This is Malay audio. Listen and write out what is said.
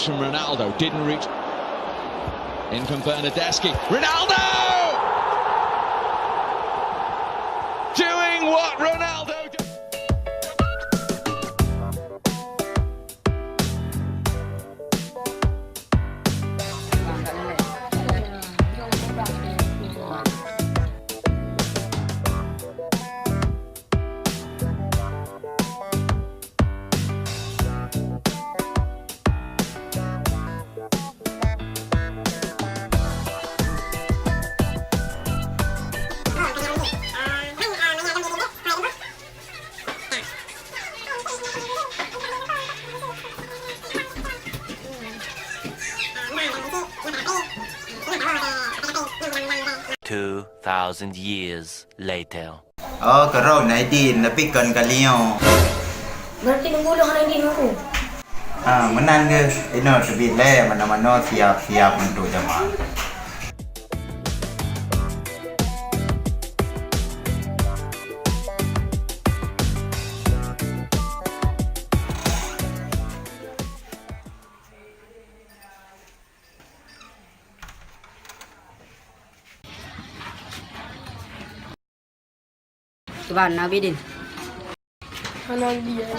from Ronaldo, didn't reach. In from Bernardeschi. Ronaldo! Doing what Ronaldo did. $2,000 years later. Oh, karo na din napikon kaliyo. Berarti nunggulo ka na hindi mo ko. Manan ke ino sebit le mana-mana siap-siap untuk jamaah. Coba Nabi din. Anong dia?